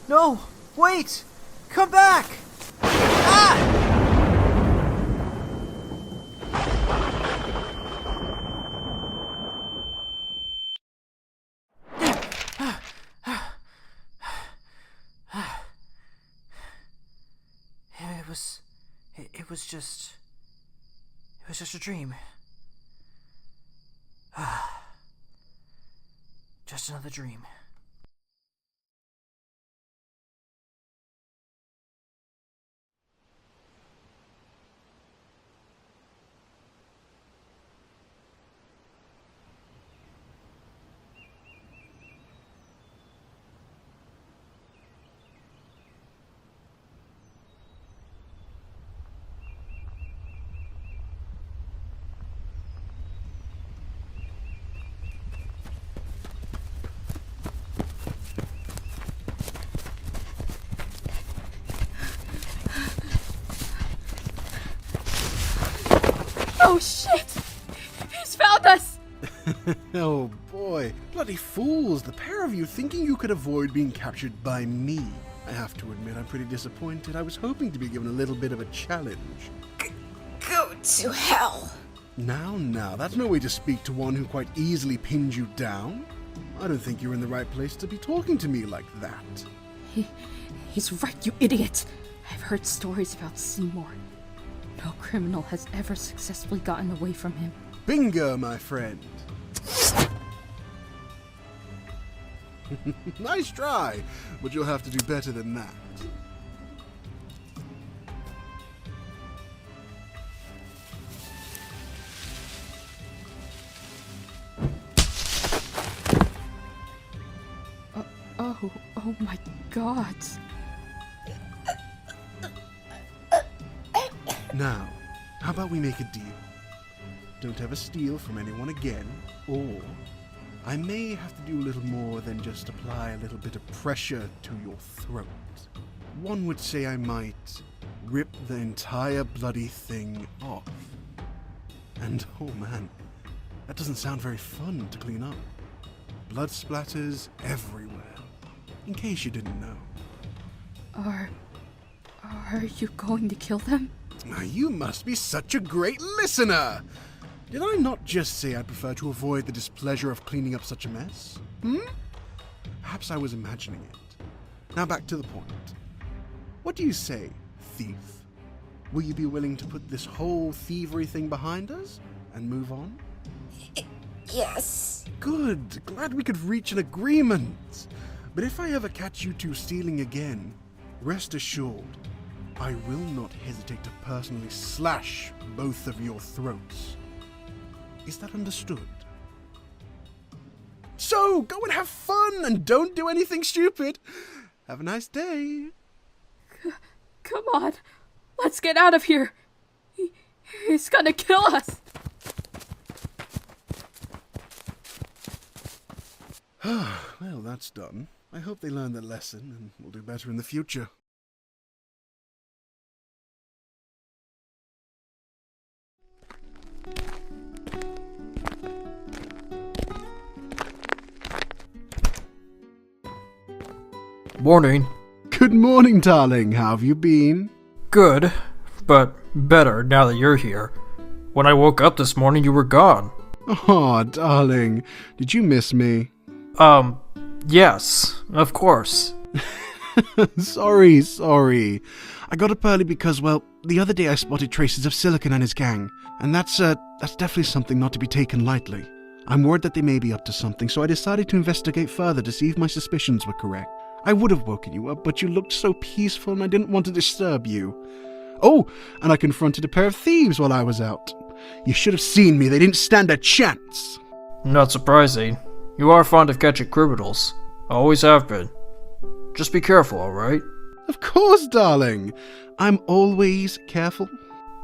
No! Wait! Come back! Ah! It was just a dream. Just another dream. Oh shit! He's found us! Oh boy, bloody fools, the pair of you thinking you could avoid being captured by me. I have to admit I'm pretty disappointed. I was hoping to be given a little bit of a challenge. Go to hell. Now, that's no way to speak to one who quite easily pinned you down. I don't think you're in the right place to be talking to me like that. He's right, you idiot. I've heard stories about Seymour. No criminal has ever successfully gotten away from him. Bingo, my friend. Nice try, but you'll have to do better than that. Oh my god. Now, how about we make a deal? Don't ever steal from anyone again, or I may have to do a little more than just apply a little bit of pressure to your throat. One would say I might rip the entire bloody thing off. And oh man, that doesn't sound very fun to clean up. Blood splatters everywhere, in case you didn't know. Are you going to kill them? You must be such a great listener! Did I not just say I'd prefer to avoid the displeasure of cleaning up such a mess? Perhaps I was imagining it. Now back to the point. What do you say, thief? Will you be willing to put this whole thievery thing behind us and move on? Yes. Good. Glad we could reach an agreement. But if I ever catch you two stealing again, rest assured, I will not hesitate to personally slash both of your throats. Is that understood? So, go and have fun and don't do anything stupid. Have a nice day. Come on. Let's get out of here. He's gonna kill us. Well, that's done. I hope they learn their lesson and will do better in the future. Morning. Good morning, darling. How have you been? Good, but better now that you're here. When I woke up this morning, you were gone. Oh, darling. Did you miss me? Yes, of course. Sorry. I got up early because, well, the other day I spotted traces of Silicon and his gang, and that's definitely something not to be taken lightly. I'm worried that they may be up to something, so I decided to investigate further to see if my suspicions were correct. I would have woken you up, but you looked so peaceful and I didn't want to disturb you. Oh, and I confronted a pair of thieves while I was out. You should have seen me, they didn't stand a chance. Not surprising. You are fond of catching criminals. Always have been. Just be careful, alright? Of course, darling. I'm always careful.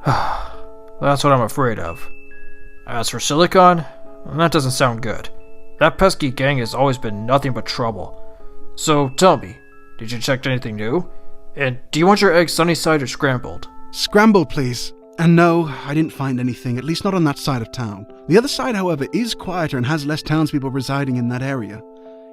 That's what I'm afraid of. As for Silicon, that doesn't sound good. That pesky gang has always been nothing but trouble. So tell me, did you check anything new? And do you want your eggs sunny side or scrambled? Scrambled, please. And no, I didn't find anything, at least not on that side of town. The other side, however, is quieter and has less townspeople residing in that area.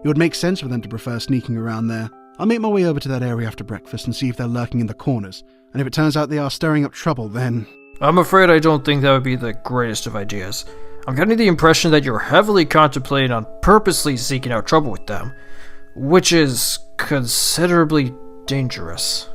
It would make sense for them to prefer sneaking around there. I'll make my way over to that area after breakfast and see if they're lurking in the corners, and if it turns out they are stirring up trouble, then... I'm afraid I don't think that would be the greatest of ideas. I'm getting the impression that you're heavily contemplating on purposely seeking out trouble with them, which is considerably dangerous.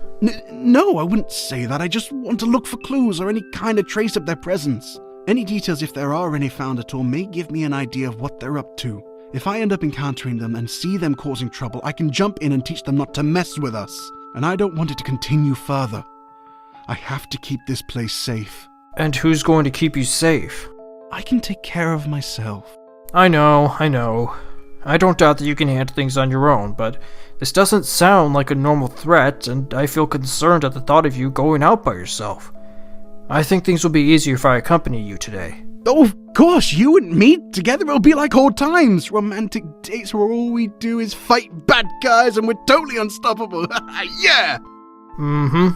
No, I wouldn't say that. I just want to look for clues or any kind of trace of their presence. Any details, if there are any found at all, may give me an idea of what they're up to. If I end up encountering them and see them causing trouble, I can jump in and teach them not to mess with us. And I don't want it to continue further. I have to keep this place safe. And who's going to keep you safe? I can take care of myself. I know. I don't doubt that you can handle things on your own, but this doesn't sound like a normal threat, and I feel concerned at the thought of you going out by yourself. I think things will be easier if I accompany you today. Oh, of course, you and me together, it'll be like old times. Romantic dates where all we do is fight bad guys and we're totally unstoppable. Yeah! Mm-hmm.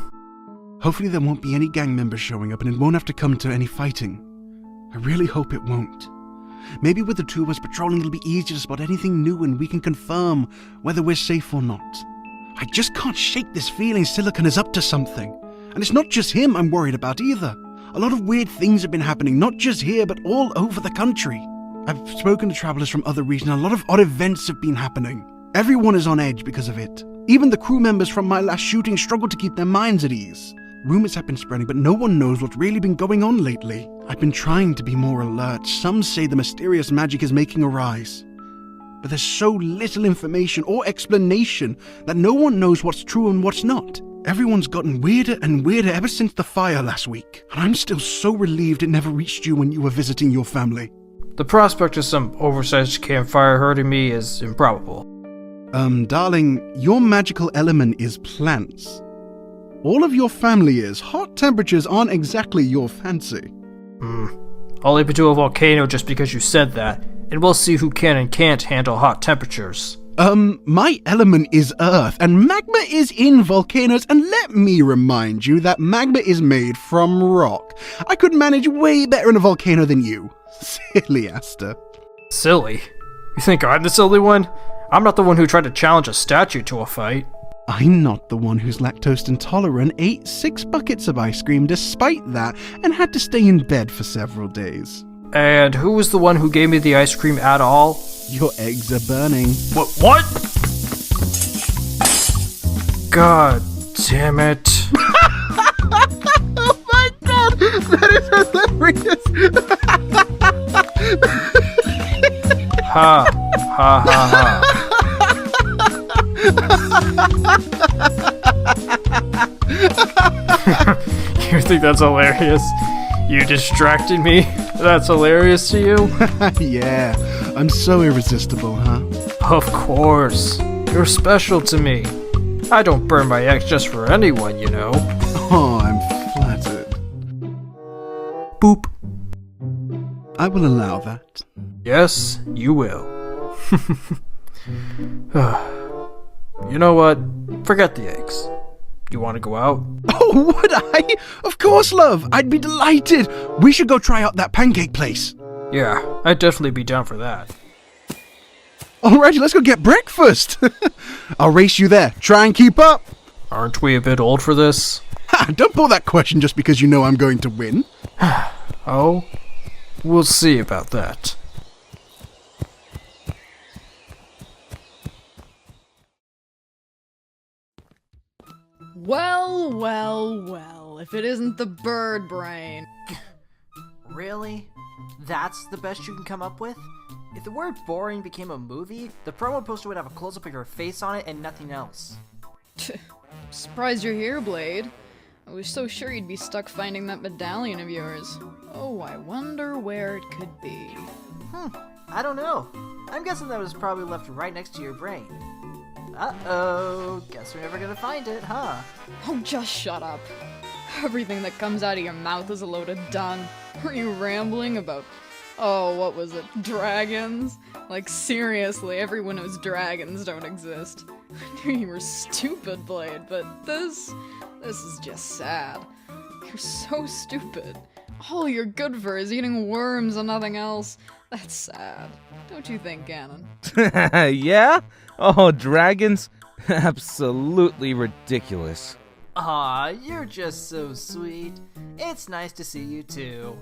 Hopefully there won't be any gang members showing up and it won't have to come to any fighting. I really hope it won't. Maybe with the two of us patrolling, it'll be easier to spot anything new and we can confirm whether we're safe or not. I just can't shake this feeling Silicon is up to something. And it's not just him I'm worried about either. A lot of weird things have been happening, not just here, but all over the country. I've spoken to travelers from other regions, and a lot of odd events have been happening. Everyone is on edge because of it. Even the crew members from my last shooting struggle to keep their minds at ease. Rumors have been spreading, but no one knows what's really been going on lately. I've been trying to be more alert. Some say the mysterious magic is making a rise. But there's so little information or explanation that no one knows what's true and what's not. Everyone's gotten weirder and weirder ever since the fire last week. And I'm still so relieved it never reached you when you were visiting your family. The prospect of some oversized campfire hurting me is improbable. Darling, your magical element is plants. All of your family is. Hot temperatures aren't exactly your fancy. I'll leap into a volcano just because you said that, and we'll see who can and can't handle hot temperatures. My element is earth, and magma is in volcanoes, and let me remind you that magma is made from rock. I could manage way better in a volcano than you. Silly Asta. Silly? You think I'm the silly one? I'm not the one who tried to challenge a statue to a fight. I'm not the one who's lactose intolerant, ate 6 buckets of ice cream despite that, and had to stay in bed for several days. And who was the one who gave me the ice cream at all? Your eggs are burning. What? God damn it. Oh my god! That is hilarious! Ha ha ha. You think that's hilarious? You distracted me? That's hilarious to you? Yeah, I'm so irresistible, huh? Of course. You're special to me. I don't burn my eggs just for anyone, you know. Oh, I'm flattered. Boop. I will allow that. Yes, you will. You know what? Forget the eggs. You want to go out? Oh, would I? Of course, love. I'd be delighted. We should go try out that pancake place. Yeah, I'd definitely be down for that. Alrighty, let's go get breakfast. I'll race you there. Try and keep up. Aren't we a bit old for this? Ha, don't pull that question just because you know I'm going to win. Oh, we'll see about that. Well, if it isn't the bird brain. Really? That's the best you can come up with? If the word boring became a movie, the promo poster would have a close-up of your face on it and nothing else. Surprised you're here, Blade. I was so sure you'd be stuck finding that medallion of yours. Oh, I wonder where it could be. I don't know. I'm guessing that was probably left right next to your brain. Uh-oh, guess we're never gonna find it, huh? Oh, just shut up. Everything that comes out of your mouth is a load of dung. Were you rambling about, what was it, dragons? Like, seriously, everyone knows dragons don't exist. I knew you were stupid, Blade, but this is just sad. You're so stupid. All you're good for is eating worms and nothing else. That's sad. Don't you think, Ganon? Yeah? Oh, dragons? Absolutely ridiculous. Aw, you're just so sweet. It's nice to see you too.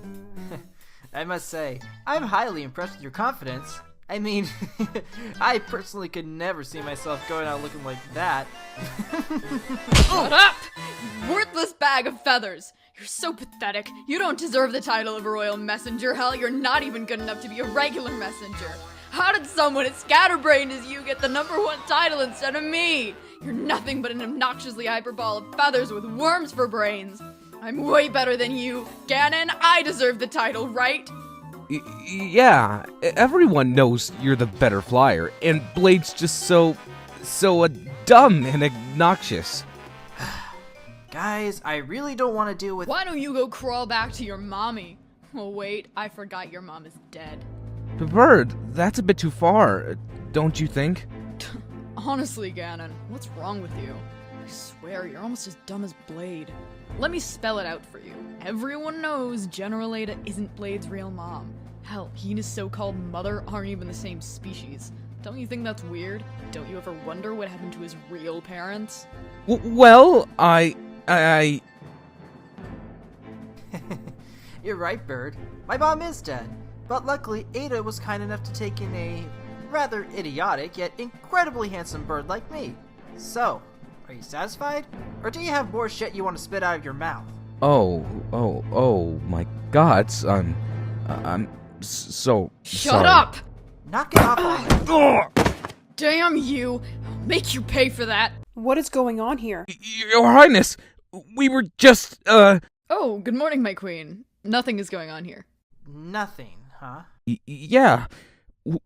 I must say, I'm highly impressed with your confidence. I mean, I personally could never see myself going out looking like that. Shut up! You worthless bag of feathers! You're so pathetic. You don't deserve the title of a royal messenger. Hell, you're not even good enough to be a regular messenger. How did someone as scatterbrained as you get the #1 title instead of me? You're nothing but an obnoxiously hyper ball of feathers with worms for brains. I'm way better than you. Ganon, I deserve the title, right? Yeah, everyone knows you're the better flyer, and Blade's just so dumb and obnoxious. Guys, I really don't want to deal with— Why don't you go crawl back to your mommy? Oh wait, I forgot your mom is dead. Bird, that's a bit too far, don't you think? Honestly, Ganon, what's wrong with you? I swear, you're almost as dumb as Blade. Let me spell it out for you. Everyone knows General Ada isn't Blade's real mom. Hell, he and his so-called mother aren't even the same species. Don't you think that's weird? Don't you ever wonder what happened to his real parents? Well, I... You're right, Bird. My mom is dead. But luckily, Ada was kind enough to take in a rather idiotic yet incredibly handsome bird like me. So, are you satisfied? Or do you have more shit you want to spit out of your mouth? Oh my god, son. I'm so Shut sorry. up! Knock it off already. Damn you! I'll make you pay for that! What is going on here? Your Highness, we were just, Oh, good morning, my queen. Nothing is going on here. Nothing, huh? Yeah.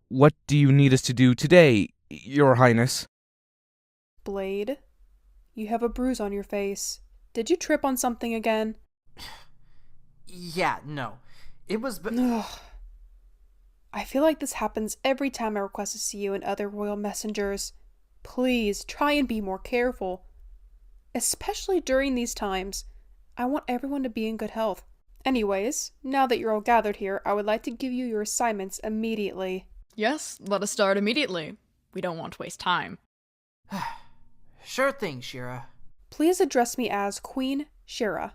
What do you need us to do today, Your Highness? Blade, you have a bruise on your face. Did you trip on something again? Yeah, no. It was Ugh. I feel like this happens every time I request to see you and other royal messengers. Please, try and be more careful. Especially during these times. I want everyone to be in good health. Anyways, now that you're all gathered here, I would like to give you your assignments immediately. Yes, let us start immediately. We don't want to waste time. Sure thing, Shira. Please address me as Queen Shira.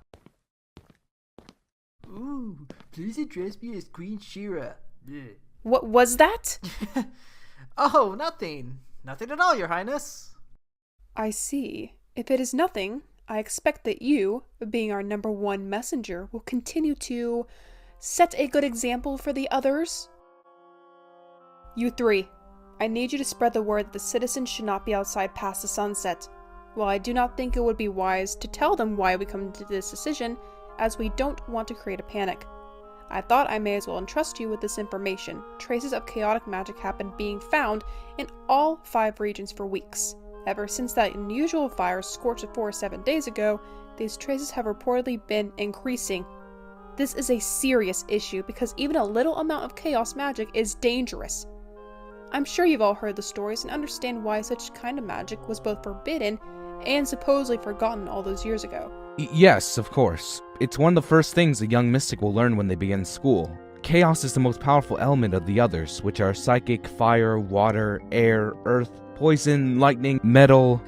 Ooh, please address me as Queen Shira. What was that? Oh, nothing. Nothing at all, Your Highness. I see. If it is nothing, I expect that you, being our #1 messenger, will continue to set a good example for the others. You three, I need you to spread the word that the citizens should not be outside past the sunset. While I do not think it would be wise to tell them why we come to this decision, as we don't want to create a panic, I thought I may as well entrust you with this information. Traces of chaotic magic have been being found in all 5 regions for weeks. Ever since that unusual fire scorched the forest 7 days ago, these traces have reportedly been increasing. This is a serious issue because even a little amount of chaos magic is dangerous. I'm sure you've all heard the stories and understand why such kind of magic was both forbidden and supposedly forgotten all those years ago. Yes, of course. It's one of the first things a young mystic will learn when they begin school. Chaos is the most powerful element of the others, which are psychic, fire, water, air, earth, poison, lightning, metal,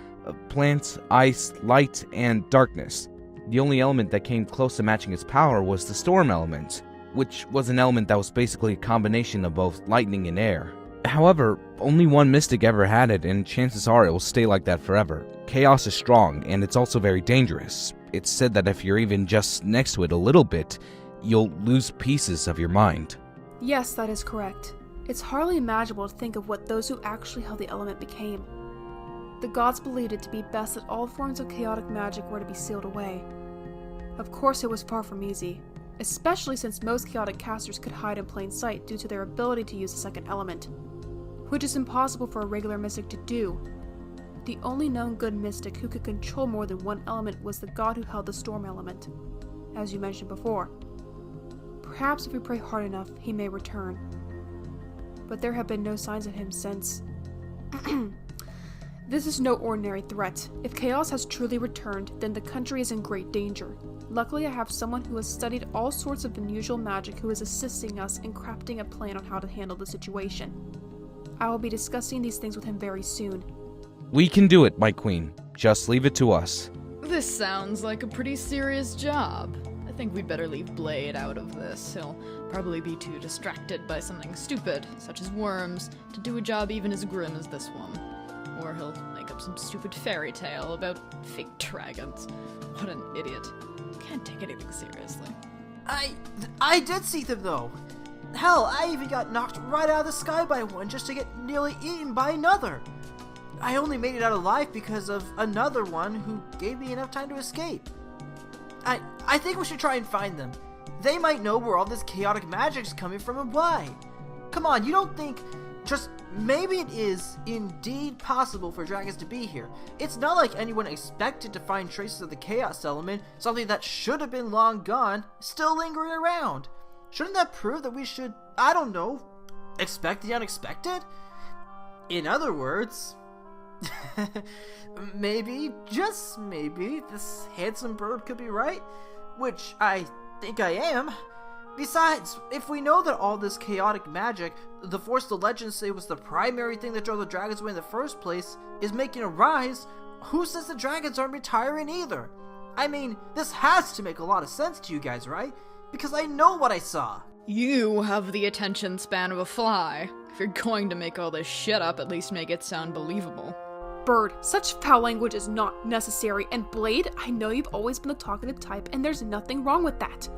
plants, ice, light, and darkness. The only element that came close to matching its power was the storm element, which was an element that was basically a combination of both lightning and air. However, only one mystic ever had it, and chances are it will stay like that forever. Chaos is strong, and it's also very dangerous. It's said that if you're even just next to it a little bit, you'll lose pieces of your mind. Yes, that is correct. It's hardly imaginable to think of what those who actually held the element became. The gods believed it to be best that all forms of chaotic magic were to be sealed away. Of course, it was far from easy, especially since most chaotic casters could hide in plain sight due to their ability to use the second element, which is impossible for a regular mystic to do. The only known good mystic who could control more than one element was the god who held the storm element, as you mentioned before. Perhaps if we pray hard enough, he may return. But there have been no signs of him since. This is no ordinary threat. If chaos has truly returned, then the country is in great danger. Luckily, I have someone who has studied all sorts of unusual magic who is assisting us in crafting a plan on how to handle the situation. I will be discussing these things with him very soon. We can do it, my queen. Just leave it to us. This sounds like a pretty serious job. I think we'd better leave Blade out of this. He'll probably be too distracted by something stupid, such as worms, to do a job even as grim as this one. Or he'll make up some stupid fairy tale about fake dragons. What an idiot. Can't take anything seriously. I did see them though. Hell, I even got knocked right out of the sky by one just to get nearly eaten by another. I only made it out alive because of another one who gave me enough time to escape. I think we should try and find them. They might know where all this chaotic magic's coming from and why. Come on, you don't think just maybe it is indeed possible for dragons to be here. It's not like anyone expected to find traces of the chaos element, something that should have been long gone, still lingering around. Shouldn't that prove that we should, I don't know, expect the unexpected? In other words, maybe, just maybe, this handsome bird could be right, which I think I am. Besides, if we know that all this chaotic magic, the force the legends say was the primary thing that drove the dragons away in the first place, is making a rise, who says the dragons aren't retiring either? I mean, this has to make a lot of sense to you guys, right? Because I know what I saw. You have the attention span of a fly. If you're going to make all this shit up, at least make it sound believable. Bird, such foul language is not necessary, and Blade, I know you've always been the talkative type, and there's nothing wrong with that.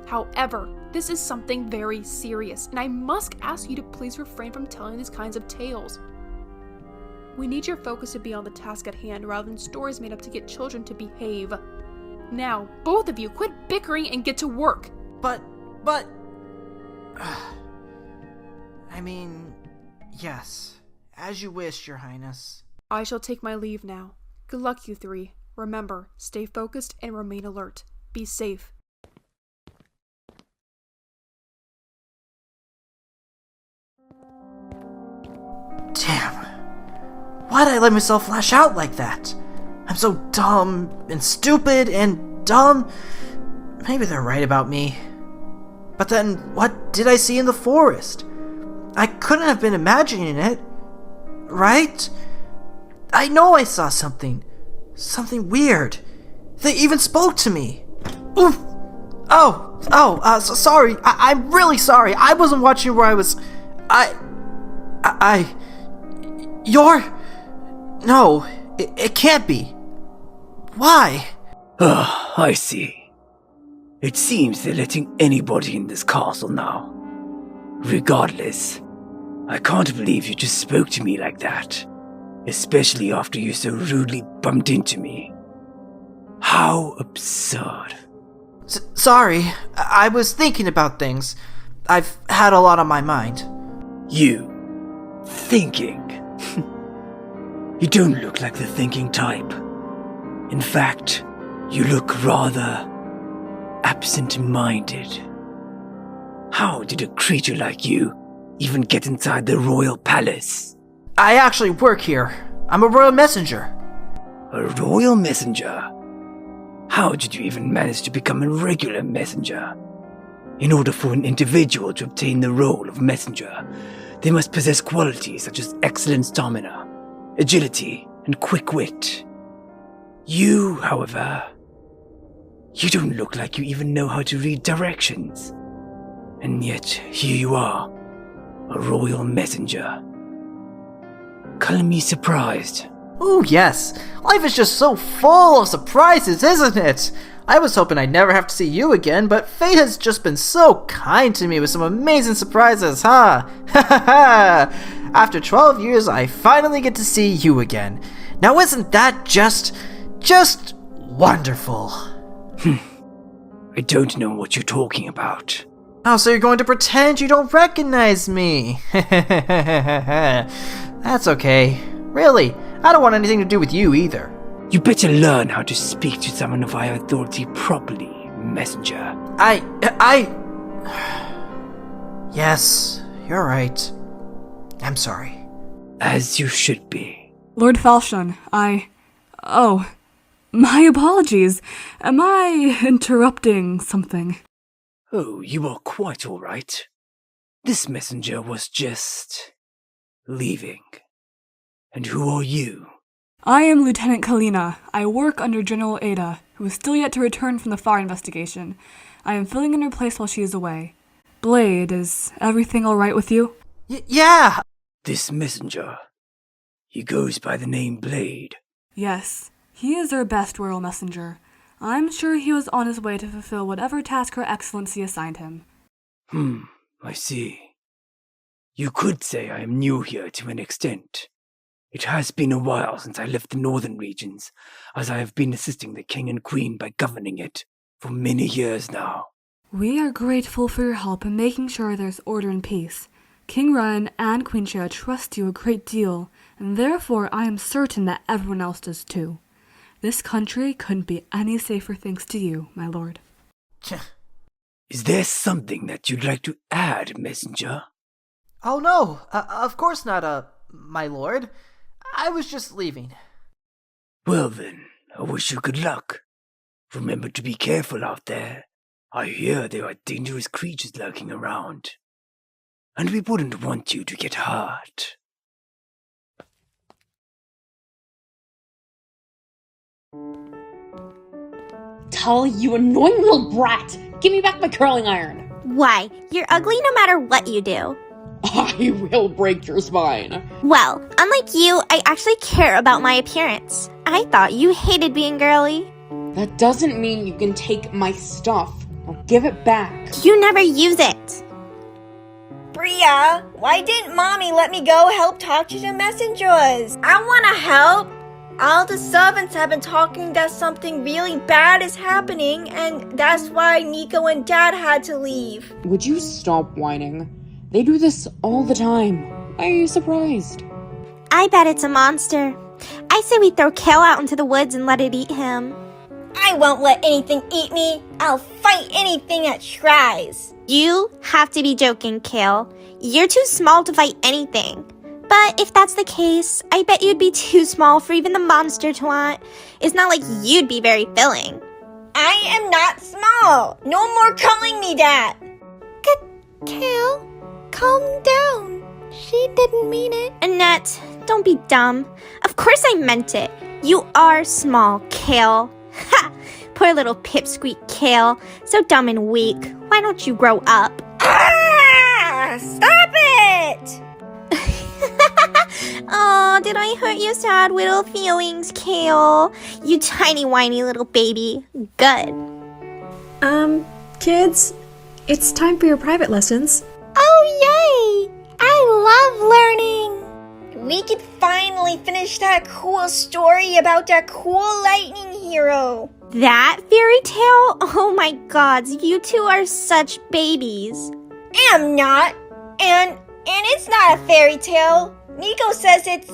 However, this is something very serious, and I must ask you to please refrain from telling these kinds of tales. We need your focus to be on the task at hand rather than stories made up to get children to behave. Now, both of you, quit bickering and get to work. But, I mean, yes, as you wish, Your Highness. I shall take my leave now. Good luck, you three. Remember, stay focused and remain alert. Be safe. Damn. Why'd I let myself lash out like that? I'm so dumb and stupid and dumb. Maybe they're right about me. But then, what did I see in the forest? I couldn't have been imagining it, right? I know I saw something. Something weird. They even spoke to me. Oof! Sorry. I'm really sorry. I wasn't watching where I was... You're... No, it can't be. Why? Ah, I see. It seems they're letting anybody in this castle now. Regardless, I can't believe you just spoke to me like that. Especially after you so rudely bumped into me. How absurd. Sorry, I was thinking about things. I've had a lot on my mind. You... thinking? You don't look like the thinking type. In fact, you look rather... absent-minded. How did a creature like you even get inside the royal palace? I actually work here. I'm a royal messenger. A royal messenger? How did you even manage to become a regular messenger? In order for an individual to obtain the role of messenger, they must possess qualities such as excellent stamina, agility, and quick wit. You, however, you don't look like you even know how to read directions. And yet, here you are, a royal messenger. Color me surprised. Ooh, yes. Life is just so full of surprises, isn't it? I was hoping I'd never have to see you again, but fate has just been so kind to me with some amazing surprises, huh? Ha ha ha! After 12 years, I finally get to see you again. Now isn't that just wonderful? I don't know what you're talking about. Oh, so you're going to pretend you don't recognize me? That's okay. Really, I don't want anything to do with you either. You better learn how to speak to someone of higher authority properly, messenger. Yes, you're right. I'm sorry. As you should be. Lord Falchion, Oh, my apologies. Am I interrupting something? Oh, you are quite all right. This messenger was just... leaving. And who are you? I am Lieutenant Kalina. I work under General Ada, who is still yet to return from the fire investigation. I am filling in her place while she is away. Blade, is everything alright with you? Yeah! This messenger, he goes by the name Blade. Yes, he is our best royal messenger. I'm sure he was on his way to fulfill whatever task Her Excellency assigned him. I see. You could say I am new here to an extent. It has been a while since I left the northern regions, as I have been assisting the king and queen by governing it for many years now. We are grateful for your help in making sure there's order and peace. King Ryan and Queen Shara trust you a great deal, and therefore I am certain that everyone else does too. This country couldn't be any safer thanks to you, my lord. Is there something that you'd like to add, messenger? Oh no, of course not, my lord. I was just leaving. Well then, I wish you good luck. Remember to be careful out there. I hear there are dangerous creatures lurking around. And we wouldn't want you to get hurt. Tully, you annoying little brat! Give me back my curling iron! Why? You're ugly no matter what you do. I will break your spine. Well, unlike you, I actually care about my appearance. I thought you hated being girly. That doesn't mean you can take my stuff. I'll give it back. You never use it. Bria, why didn't Mommy let me go help talk to the messengers? I want to help. All the servants have been talking that something really bad is happening, and that's why Nico and Dad had to leave. Would you stop whining? They do this all the time. Why are you surprised? I bet it's a monster. I say we throw Kale out into the woods and let it eat him. I won't let anything eat me. I'll fight anything that tries. You have to be joking, Kale. You're too small to fight anything. But if that's the case, I bet you'd be too small for even the monster to want. It's not like you'd be very filling. I am not small. No more calling me that. Kale, calm down. She didn't mean it. Annette, don't be dumb. Of course I meant it. You are small, Kale. Ha! Poor little pipsqueak Kale. So dumb and weak. Why don't you grow up? Ah! Stop it! Oh, did I hurt your sad little feelings, Kale? You tiny whiny little baby. Good. Kids, it's time for your private lessons. Oh, yay! I love learning! We could finally finish that cool story about that cool lightning hero. That fairy tale? Oh my god, you two are such babies. I'm not. And it's not a fairy tale. Nico says it's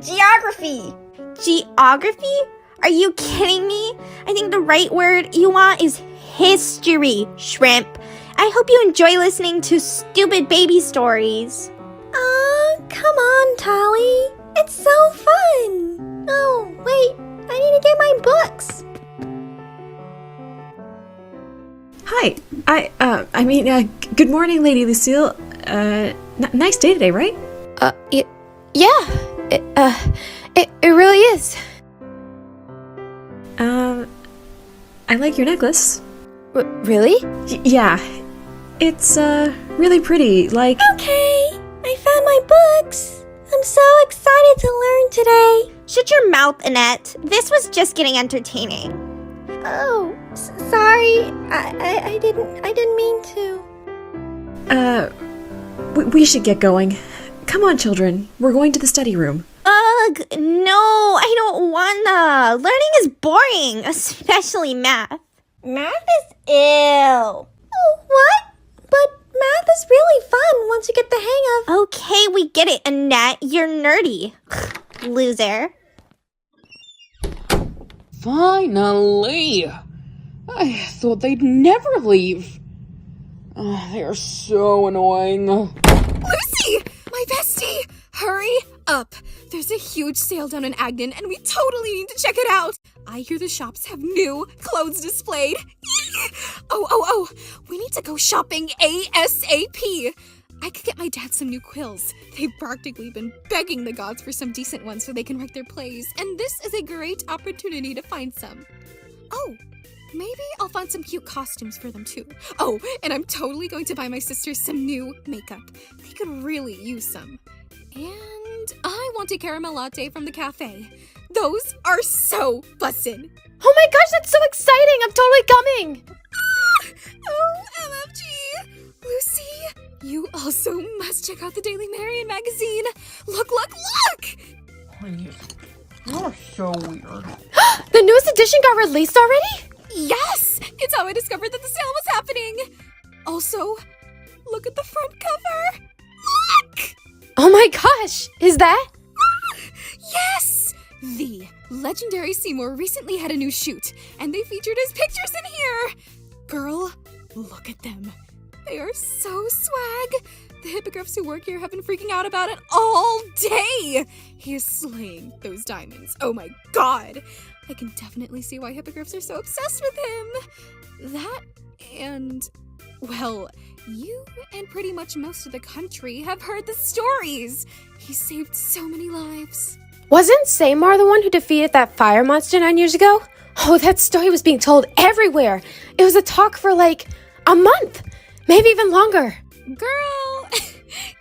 geography. Geography? Are you kidding me? I think the right word you want is history, shrimp. I hope you enjoy listening to stupid baby stories. Come on, Tolly. It's so fun. Oh, wait. I need to get my books. Hi. Good morning, Lady Lucille. Nice day today, right? It really is. I like your necklace. Really? Yeah. It's, really pretty, like... Okay, I found my books. I'm so excited to learn today. Shut your mouth, Annette. This was just getting entertaining. Oh, sorry. I didn't mean to. We should get going. Come on, children. We're going to the study room. Ugh, no, I don't wanna. Learning is boring, especially math. Math is ill. Oh, what? But math is really fun once you get the hang of. Okay, we get it, Annette. You're nerdy. Loser. Finally! I thought they'd never leave. Oh, they are so annoying. Lucy! My bestie! Hurry up! There's a huge sale down in Agden, and we totally need to check it out! I hear the shops have new clothes displayed. Oh! We need to go shopping ASAP! I could get my dad some new quills. They've practically been begging the gods for some decent ones so they can write their plays, and this is a great opportunity to find some. Oh, maybe I'll find some cute costumes for them too. Oh, and I'm totally going to buy my sisters some new makeup. They could really use some. And I want a caramel latte from the cafe. Those are so bussin'. Oh my gosh, that's so exciting! I'm totally coming! Oh, MFG! Lucy, you also must check out the Daily Marion magazine. Look, look, look! You're so weird. The newest edition got released already? Yes! It's how I discovered that the sale was happening. Also, look at the front cover. Look! Oh my gosh, is that? Yes! The legendary Seymour recently had a new shoot, and they featured his pictures in here. Girl, look at them. They are so swag. The hippogriffs who work here have been freaking out about it all day. He is slaying those diamonds. Oh my god. I can definitely see why hippogriffs are so obsessed with him. That and, well, you and pretty much most of the country have heard the stories. He saved so many lives. Wasn't Seymour the one who defeated that fire monster 9 years ago? Oh, that story was being told everywhere. It was a talk for like a month, maybe even longer. Girl,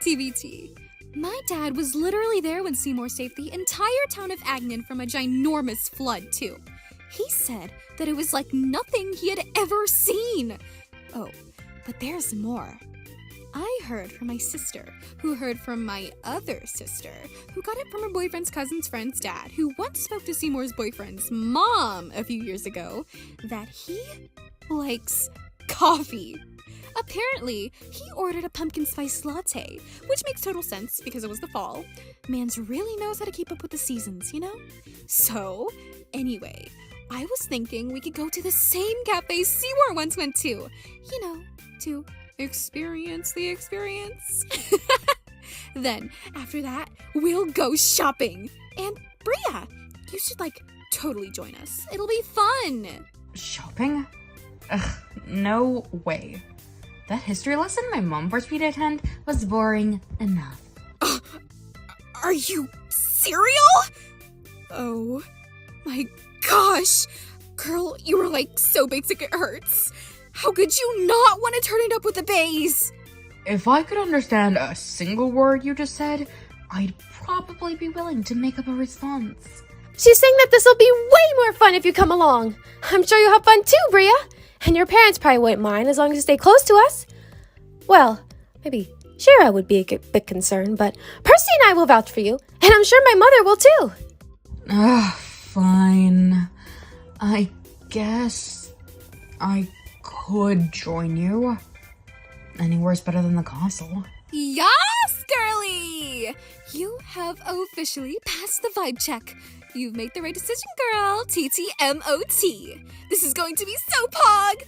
TBT. My dad was literally there when Seymour saved the entire town of Agnon from a ginormous flood, too. He said that it was like nothing he had ever seen. Oh, but there's more. I heard from my sister, who heard from my other sister, who got it from her boyfriend's cousin's friend's dad, who once spoke to Seymour's boyfriend's mom a few years ago, that he likes coffee. Apparently, he ordered a pumpkin spice latte, which makes total sense because it was the fall. Mans really knows how to keep up with the seasons, you know? So, anyway, I was thinking we could go to the same cafe Seymour once went to. You know, to experience the experience. Then, after that, we'll go shopping. And Bria, you should, totally join us. It'll be fun. Shopping? Ugh, no way. That history lesson my mom forced me to attend was boring enough. Are you serial? Oh my gosh. Girl, you were so basic it hurts. How could you not want to turn it up with the bass? If I could understand a single word you just said, I'd probably be willing to make up a response. She's saying that this will be way more fun if you come along. I'm sure you'll have fun too, Bria. And your parents probably wouldn't mind as long as you stay close to us. Well, maybe Shira would be a bit concerned, but Percy and I will vouch for you. And I'm sure my mother will too. Fine. I guess I could join you. Anywhere's better than the castle. Yes, girly! You have officially passed the vibe check. You've made the right decision, girl. TTMOT. This is going to be so pog.